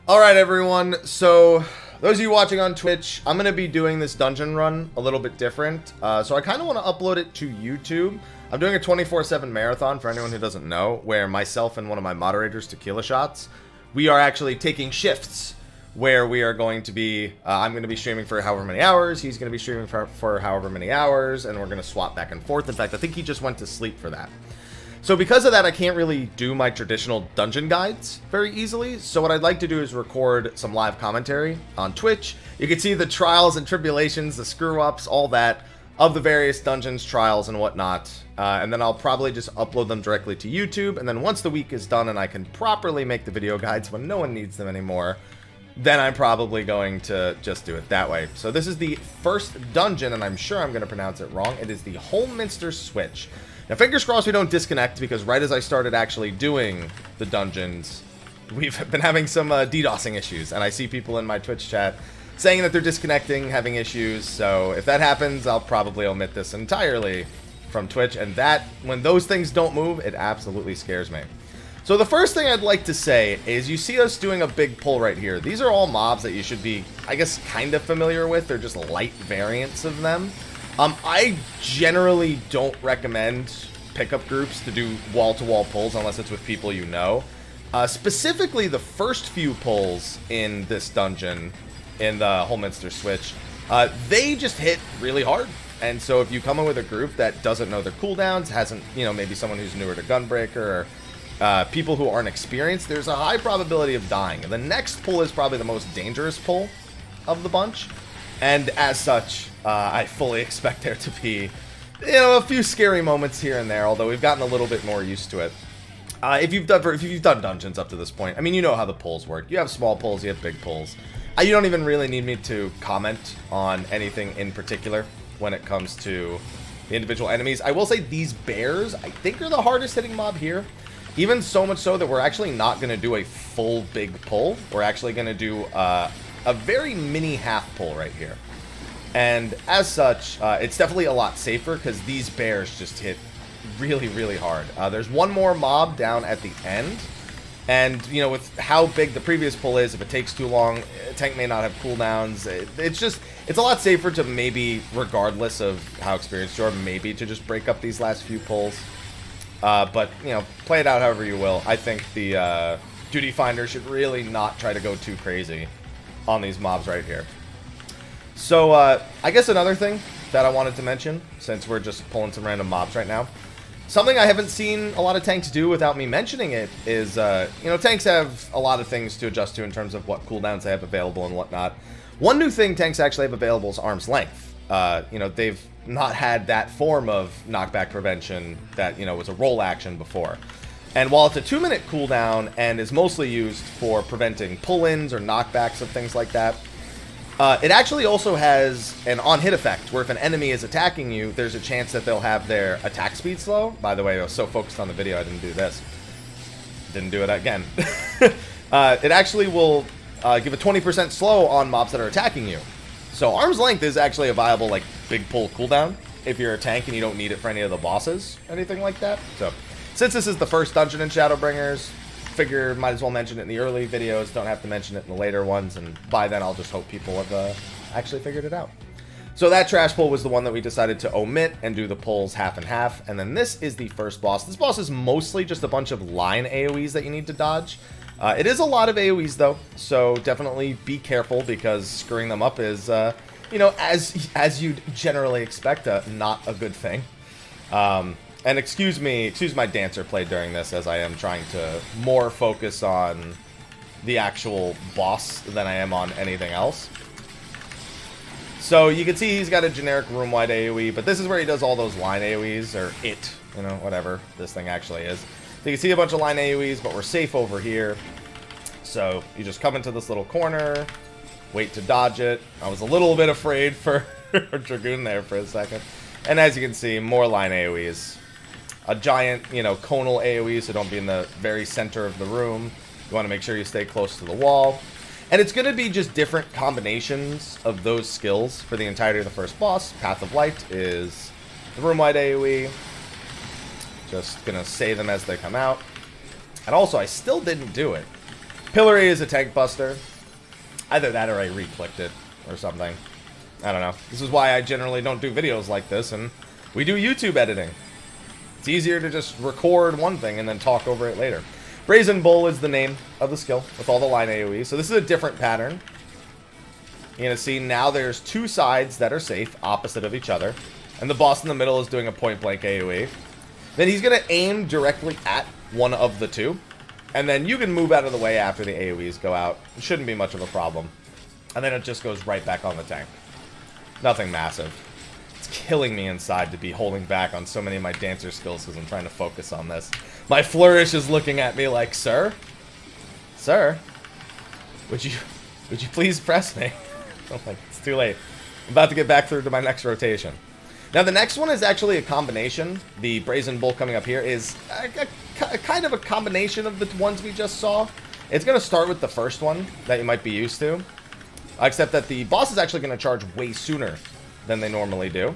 Alright everyone, so those of you watching on Twitch, I'm going to be doing this dungeon run a little bit different. So I kind of want to upload it to YouTube. I'm doing a 24/7 marathon for anyone who doesn't know, where myself and one of my moderators, Tequila Shots, we are actually taking shifts where we are going to be, I'm going to be streaming for however many hours, he's going to be streaming for however many hours, and we're going to swap back and forth. In fact, I think he just went to sleep for that. So because of that, I can't really do my traditional dungeon guides very easily. So what I'd like to do is record some live commentary on Twitch. You can see the trials and tribulations, the screw-ups, all that, of the various dungeons, trials, and whatnot. And then I'll probably just upload them directly to YouTube. And then once the week is done and I can properly make the video guides when no one needs them anymore, then I'm probably going to just do it that way. So this is the first dungeon, and I'm sure I'm going to pronounce it wrong. It is the Holminster Switch. Now, fingers crossed we don't disconnect, because right as I started actually doing the dungeons, we've been having some DDoSing issues, and I see people in my Twitch chat saying that they're disconnecting, having issues, so if that happens, I'll probably omit this entirely from Twitch, and that, when those things don't move, it absolutely scares me. So the first thing I'd like to say is you see us doing a big pull right here. These are all mobs that you should be, I guess, kind of familiar with. They're just light variants of them. I generally don't recommend pickup groups to do wall-to-wall pulls unless it's with people you know. Specifically, the first few pulls in this dungeon, in the Holminster Switch, they just hit really hard. And so if you come in with a group that doesn't know their cooldowns, hasn't, you know, maybe someone who's newer to Gunbreaker, or people who aren't experienced, there's a high probability of dying. And the next pull is probably the most dangerous pull of the bunch. And as such, I fully expect there to be, you know, a few scary moments here and there, although we've gotten a little bit more used to it. If you've done dungeons up to this point, I mean, you know how the pulls work. You have small pulls, you have big pulls. You don't even really need me to comment on anything in particular when it comes to the individual enemies. I will say these bears, I think, are the hardest hitting mob here. Even so much so that we're actually not going to do a full big pull. We're actually going to do a very mini half pull right here. And as such, it's definitely a lot safer because these bears just hit really, really hard. There's one more mob down at the end. And, you know, with how big the previous pull is, if it takes too long, a tank may not have cooldowns. It's a lot safer to maybe, regardless of how experienced you are, maybe to just break up these last few pulls. But, you know, play it out however you will. I think the Duty Finder should really not try to go too crazy on these mobs right here. So, I guess another thing that I wanted to mention, since we're just pulling some random mobs right now, something I haven't seen a lot of tanks do without me mentioning it is, you know, tanks have a lot of things to adjust to in terms of what cooldowns they have available and whatnot. One new thing tanks actually have available is arm's length. You know, they've not had that form of knockback prevention that, you know, was a roll action before. And while it's a 2-minute cooldown and is mostly used for preventing pull-ins or knockbacks of things like that, it actually also has an on-hit effect, where if an enemy is attacking you, there's a chance that they'll have their attack speed slow. By the way, I was so focused on the video, I didn't do this. Didn't do it again. It actually will give a 20% slow on mobs that are attacking you. So arm's length is actually a viable, like, big pull cooldown if you're a tank and you don't need it for any of the bosses, anything like that. So since this is the first dungeon in Shadowbringers, figure might as well mention it in the early videos, don't have to mention it in the later ones, and by then I'll just hope people have actually figured it out. So that trash pull was the one that we decided to omit and do the pulls half and half, and then this is the first boss. This boss is mostly just a bunch of line AoEs that you need to dodge. It is a lot of AoEs though, so definitely be careful, because screwing them up is, you know, as you'd generally expect, not a good thing. And excuse my dancer play during this, as I am trying to more focus on the actual boss than I am on anything else. So you can see he's got a generic room-wide AoE, but this is where he does all those line AoEs, or it, you know, whatever this thing actually is. So you can see a bunch of line AoEs, but we're safe over here. So you just come into this little corner, wait to dodge it. I was a little bit afraid for Dragoon there for a second. And as you can see, more line AoEs. A giant, you know, conal AoE, so don't be in the very center of the room. You want to make sure you stay close to the wall. And it's going to be just different combinations of those skills for the entirety of the first boss. Path of Light is the room-wide AoE. Just going to say them as they come out. And also, I still didn't do it. Pillory is a tank buster. Either that or I re-clicked it or something. I don't know. This is why I generally don't do videos like this, and we do YouTube editing. It's easier to just record one thing and then talk over it later. Brazen Bull is the name of the skill with all the line AoE. So this is a different pattern. You're going to see now there's two sides that are safe opposite of each other. And the boss in the middle is doing a point-blank AoE. Then he's going to aim directly at one of the two. And then you can move out of the way after the AoEs go out. It shouldn't be much of a problem. And then it just goes right back on the tank. Nothing massive. It's killing me inside to be holding back on so many of my dancer skills because I'm trying to focus on this. My flourish is looking at me like, sir? Sir? Would you please press me? I'm like, it's too late. I'm about to get back through to my next rotation. Now, the next one is actually a combination. The Brazen Bull coming up here is a kind of a combination of the ones we just saw. It's going to start with the first one that you might be used to. Except that the boss is actually going to charge way sooner than they normally do.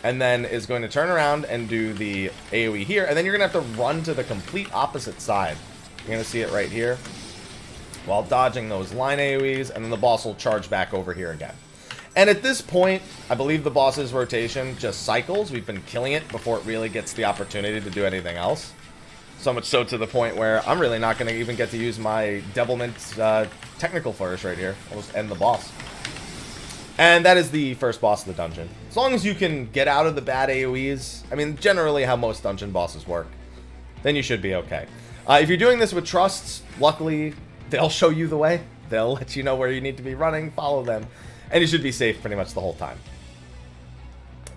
And then is going to turn around and do the AoE here. And then you're going to have to run to the complete opposite side. You're going to see it right here. While dodging those line AoEs. And then the boss will charge back over here again. And at this point, I believe the boss's rotation just cycles. We've been killing it before it really gets the opportunity to do anything else. So much so to the point where I'm really not going to even get to use my Devilment's technical flourish right here. I'll just end the boss. And that is the first boss of the dungeon. As long as you can get out of the bad AoEs, I mean, generally how most dungeon bosses work, then you should be okay. If you're doing this with trusts, luckily, they'll show you the way. They'll let you know where you need to be running, follow them, and you should be safe pretty much the whole time.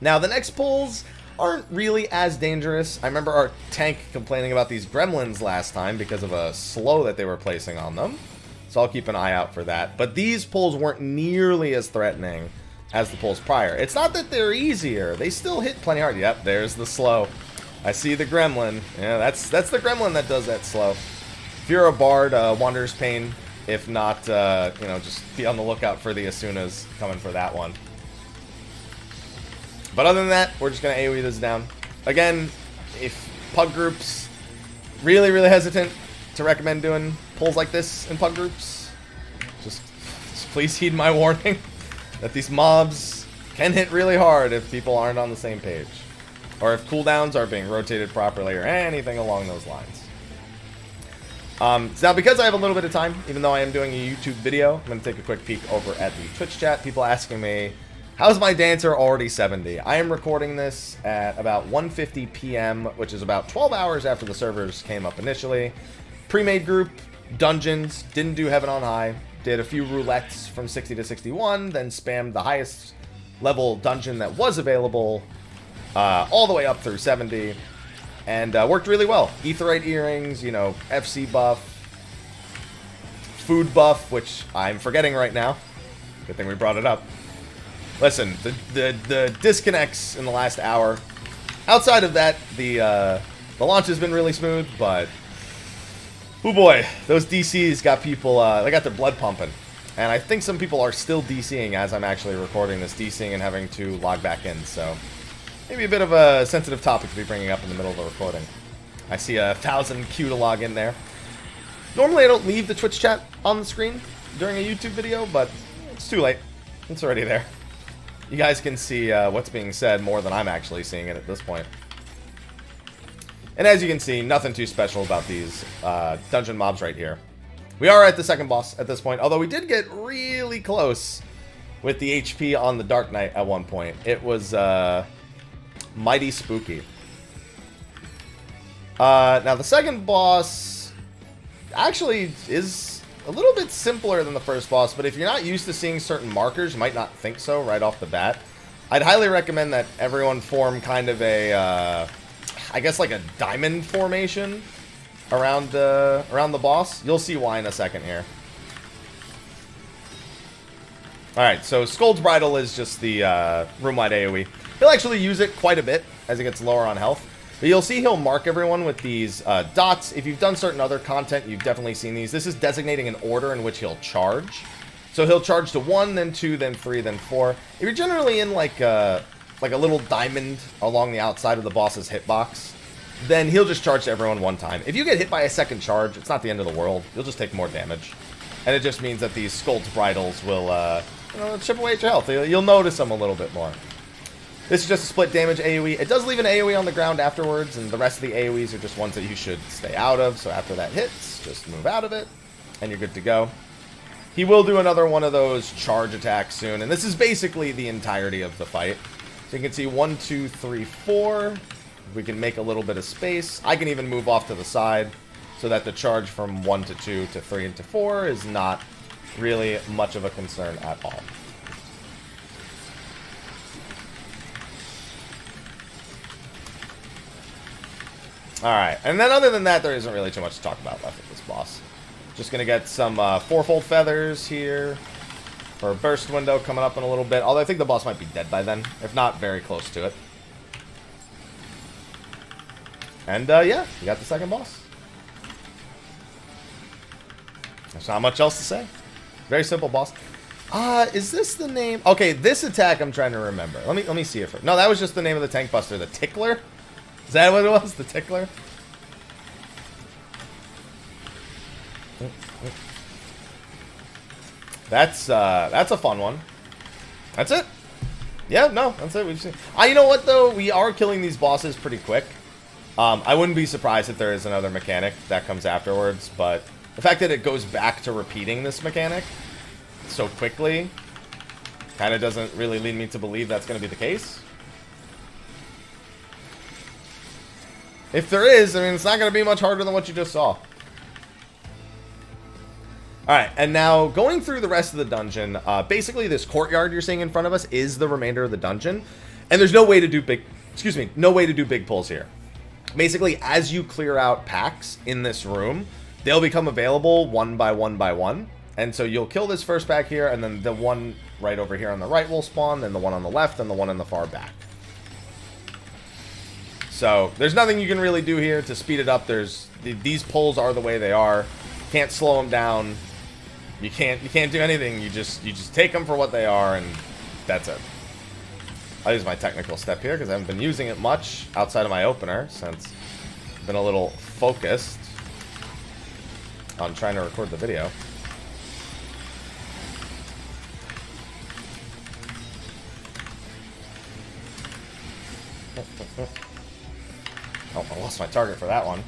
Now, the next pulls aren't really as dangerous. I remember our tank complaining about these gremlins last time because of a slow that they were placing on them. So I'll keep an eye out for that. But these pulls weren't nearly as threatening as the pulls prior. It's not that they're easier. They still hit plenty hard. Yep, there's the slow. I see the gremlin. Yeah, that's the gremlin that does that slow. If you're a bard, Wanderer's Pain. If not, you know, just be on the lookout for the Asunas coming for that one. But other than that, we're just going to AoE this down. Again, if pug groups, really hesitant to recommend doing pulls like this in pug groups. Just please heed my warning that these mobs can hit really hard if people aren't on the same page. Or if cooldowns are being rotated properly or anything along those lines. So now, because I have a little bit of time, even though I am doing a YouTube video, I'm going to take a quick peek over at the Twitch chat. People asking me, how's my dancer already 70? I am recording this at about 1:50 p.m., which is about 12 hours after the servers came up initially. Pre-made group, dungeons, didn't do Heaven on High, did a few roulettes from 60 to 61, then spammed the highest level dungeon that was available all the way up through 70. And worked really well. Aetheryte earrings, you know, FC buff, food buff, which I'm forgetting right now. Good thing we brought it up. Listen, the disconnects in the last hour. Outside of that, the launch has been really smooth, but oh boy, those DCs got people. They got their blood pumping, and I think some people are still DCing as I'm actually recording this, DCing and having to log back in. So. Maybe a bit of a sensitive topic to be bringing up in the middle of the recording. I see 1,000 queue to log in there. Normally I don't leave the Twitch chat on the screen during a YouTube video, but it's too late. It's already there. You guys can see what's being said more than I'm actually seeing it at this point. And as you can see, nothing too special about these dungeon mobs right here. We are at the second boss at this point, although we did get really close with the HP on the Dark Knight at one point. It was mighty spooky. Now the second boss actually is a little bit simpler than the first boss, but if you're not used to seeing certain markers, you might not think so right off the bat. I'd highly recommend that everyone form kind of a, I guess like a diamond formation around the boss. You'll see why in a second here. Alright, so Scolds Bridle is just the room-wide AoE. He'll actually use it quite a bit as it gets lower on health. But you'll see he'll mark everyone with these dots. If you've done certain other content, you've definitely seen these. This is designating an order in which he'll charge. So he'll charge to 1, then 2, then 3, then 4. If you're generally in like a little diamond along the outside of the boss's hitbox, then he'll just charge to everyone one time. If you get hit by a second charge, it's not the end of the world. You'll just take more damage. And it just means that these Scolds Bridles will chip away at your health. You'll notice them a little bit more. This is just a split damage AoE. It does leave an AoE on the ground afterwards, and the rest of the AoEs are just ones that you should stay out of. So after that hits, just move out of it, and you're good to go. He will do another one of those charge attacks soon, and this is basically the entirety of the fight. So you can see 1, 2, 3, 4. We can make a little bit of space. I can even move off to the side so that the charge from 1 to 2 to 3 and to 4 is not really much of a concern at all. Alright, and then other than that, there isn't really too much to talk about left with this boss. Just going to get some fourfold feathers here for a burst window coming up in a little bit. Although I think the boss might be dead by then, if not very close to it. And yeah, you got the second boss. There's not much else to say. Very simple boss. Is this the name? Okay, this attack I'm trying to remember. Let me see it first. No, that was just the name of the tank buster, the Tickler. Is that what it was? The Tickler? That's a fun one. That's it. Yeah, no, that's it. We've seen. You know what though? We are killing these bosses pretty quick. I wouldn't be surprised if there is another mechanic that comes afterwards, but the fact that it goes back to repeating this mechanic so quickly kind of doesn't really lead me to believe that's going to be the case. If there is, I mean, it's not going to be much harder than what you just saw. Alright, and now going through the rest of the dungeon, basically this courtyard you're seeing in front of us is the remainder of the dungeon. And there's no way to do big pulls here. Basically, as you clear out packs in this room, they'll become available one by one by one. And so you'll kill this first pack here, and then the one right over here on the right will spawn, then the one on the left, and the one in the far back. So there's nothing you can really do here to speed it up. These pulls are the way they are. Can't slow them down. You can't do anything. You just take them for what they are, and that's it. I'll use my technical step here because I haven't been using it much outside of my opener since I've been a little focused on trying to record the video. Oh, I lost my target for that one.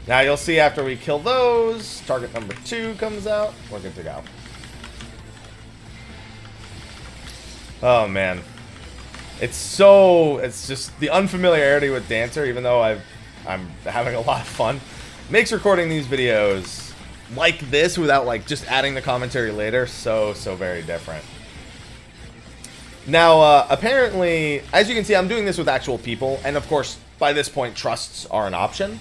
Now you'll see after we kill those, target number 2 comes out. We're good to go. Oh man. It's just the unfamiliarity with Dancer, even though I'm having a lot of fun, makes recording these videos like this without like just adding the commentary later so very different. Now, apparently, as you can see, I'm doing this with actual people, and of course, by this point, trusts are an option.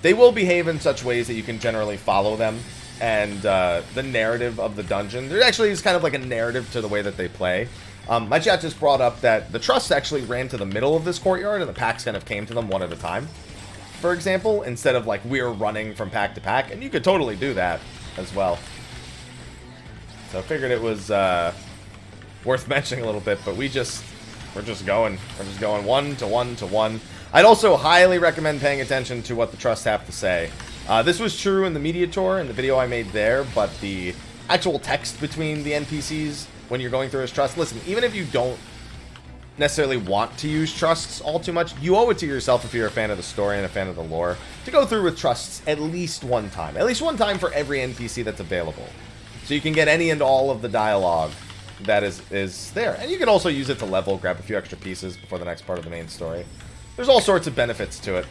They will behave in such ways that you can generally follow them, and the narrative of the dungeon, there actually is kind of like a narrative to the way that they play. My chat just brought up that the trusts actually ran to the middle of this courtyard, and the packs kind of came to them one at a time, for example, instead of like we're running from pack to pack, and you could totally do that as well. So I figured it was worth mentioning a little bit, but we're just going one to one to one. I'd also highly recommend paying attention to what the trusts have to say. This was true in the media tour, in the video I made there, but the actual text between the NPCs when you're going through his trust, listen, even if you don't necessarily want to use trusts all too much, you owe it to yourself if you're a fan of the story and a fan of the lore to go through with trusts at least one time. At least one time for every NPC that's available. So you can get any and all of the dialogue that is there. And you can also use it to level, grab a few extra pieces before the next part of the main story. There's all sorts of benefits to it,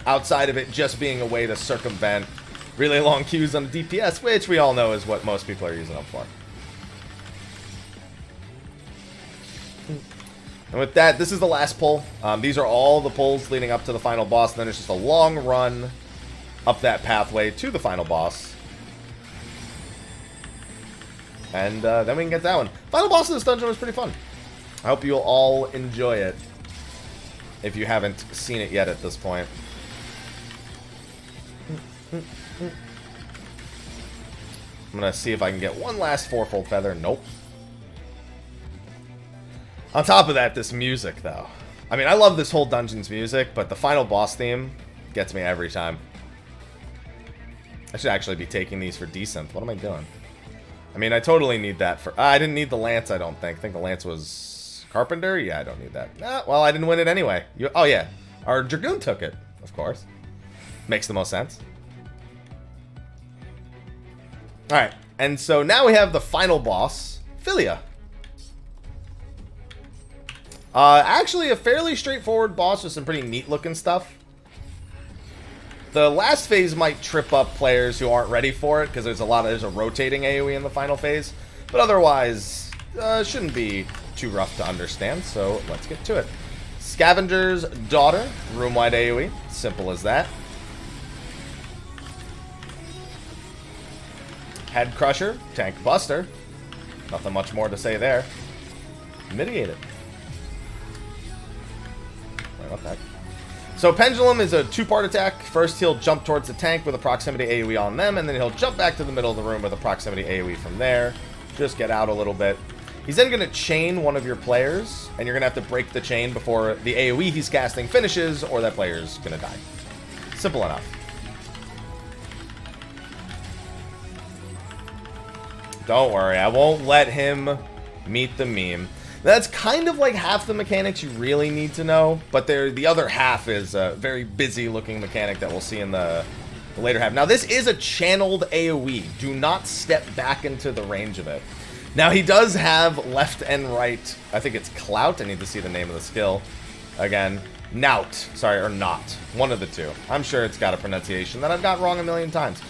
outside of it just being a way to circumvent really long queues on the DPS, which we all know is what most people are using them for. And with that, this is the last pull. These are all the pulls leading up to the final boss, and then it's just a long run up that pathway to the final boss. And then we can get that one. Final boss of this dungeon was pretty fun. I hope you'll all enjoy it, if you haven't seen it yet at this point. I'm going to see if I can get one last fourfold feather. Nope. On top of that, this music, though. I mean, I love this whole dungeon's music, but the final boss theme gets me every time. I should actually be taking these for decent. What am I doing? I mean, I totally need that for... I didn't need the lance, I don't think. I think the lance was Carpenter? Yeah, I don't need that. Well, I didn't win it anyway. Oh, yeah. Our Dragoon took it, of course. Makes the most sense. Alright, and so now we have the final boss, Philia. Actually, a fairly straightforward boss with some pretty neat-looking stuff. The last phase might trip up players who aren't ready for it, because there's a rotating AoE in the final phase. But otherwise, shouldn't be too rough to understand, so let's get to it. Scavenger's Daughter, room-wide AoE, simple as that. Head Crusher, Tank Buster, nothing much more to say there. Mitigate it. Wait, what the heck? So Pendulum is a two-part attack. First, he'll jump towards the tank with a proximity AoE on them, and then he'll jump back to the middle of the room with a proximity AoE from there. Just get out a little bit. He's then going to chain one of your players, and you're going to have to break the chain before the AoE he's casting finishes, or that player's going to die. Simple enough. Don't worry, I won't let him meet the meme. That's kind of like half the mechanics you really need to know, but the other half is a very busy-looking mechanic that we'll see in the later half. Now, this is a channeled AoE. Do not step back into the range of it. Now, he does have left and right. I think it's Clout. I need to see the name of the skill. Again, Nout. Sorry, or Not. One of the two. I'm sure it's got a pronunciation that I've got wrong a million times.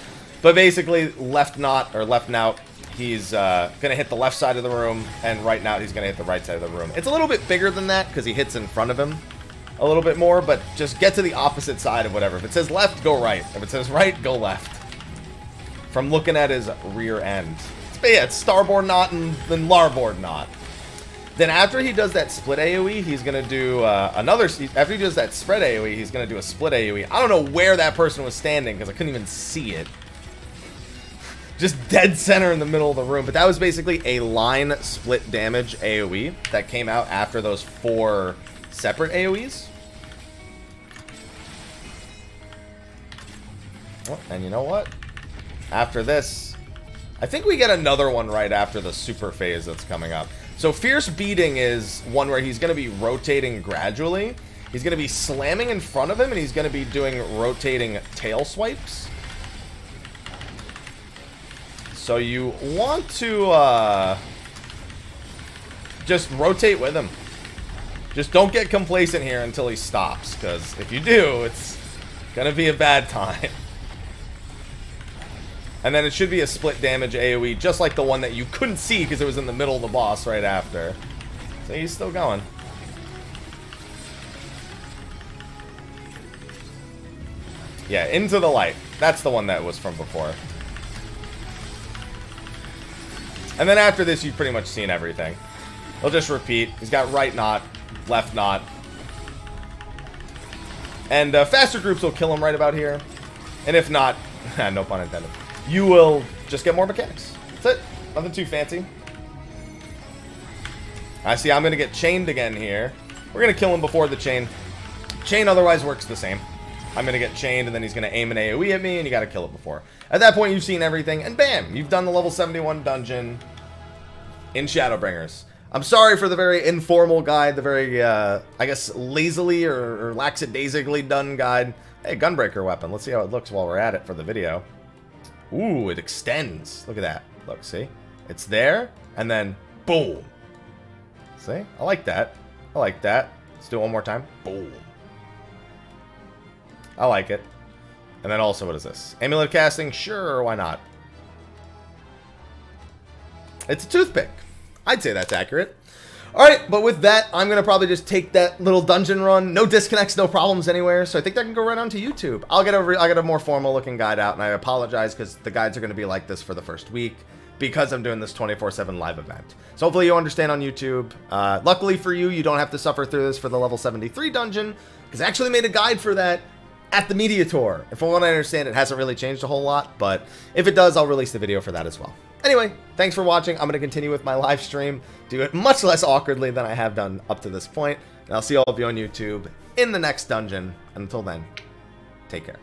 But basically, left Not, or left Nout, he's going to hit the left side of the room, and right now he's going to hit the right side of the room. It's a little bit bigger than that, because he hits in front of him a little bit more, but just get to the opposite side of whatever. If it says left, go right. If it says right, go left. From looking at his rear end. Yeah, it's starboard knot and then larboard knot. Then after he does that split AoE, he's going to do after he does that spread AoE, he's going to do a split AoE. I don't know where that person was standing, because I couldn't even see it. Just dead center in the middle of the room. But that was basically a line split damage AoE that came out after those 4 separate AoEs. Oh, and you know what? After this, I think we get another one right after the super phase that's coming up. So Fierce Beating is one where he's going to be rotating gradually. He's going to be slamming in front of him, and he's going to be doing rotating tail swipes. So you want to just rotate with him. Just don't get complacent here until he stops, because if you do, it's going to be a bad time. And then it should be a split damage AoE, just like the one that you couldn't see because it was in the middle of the boss right after. So he's still going. Yeah, Into the Light. That's the one that was from before. And then after this, you've pretty much seen everything. He'll just repeat. He's got right knot, left knot. And faster groups will kill him right about here. And if not, no pun intended, you will just get more mechanics. That's it. Nothing too fancy. I see I'm going to get chained again here. We're going to kill him before the chain. Chain otherwise works the same. I'm going to get chained, and then he's going to aim an AoE at me, and you got to kill it before. At that point, you've seen everything, and bam! You've done the level 71 dungeon in Shadowbringers. I'm sorry for the very informal guide, the very, I guess, lazily or lackadaisically done guide. Hey, Gunbreaker weapon. Let's see how it looks while we're at it for the video. Ooh, it extends. Look at that. Look, see? It's there, and then boom. See? I like that. I like that. Let's do it one more time. Boom. I like it. And then also, what is this? Amulet casting? Sure, why not? It's a toothpick. I'd say that's accurate. Alright, but with that, I'm going to probably just take that little dungeon run. No disconnects, no problems anywhere, so I think that can go right onto YouTube. I'll get a more formal looking guide out, and I apologize because the guides are going to be like this for the first week because I'm doing this 24/7 live event. So hopefully you understand on YouTube. Luckily for you, you don't have to suffer through this for the level 73 dungeon, because I actually made a guide for that at the media tour. And from what I understand, it hasn't really changed a whole lot, but if it does, I'll release the video for that as well. Anyway, thanks for watching. I'm going to continue with my live stream, do it much less awkwardly than I have done up to this point. And I'll see all of you on YouTube in the next dungeon. And until then, take care.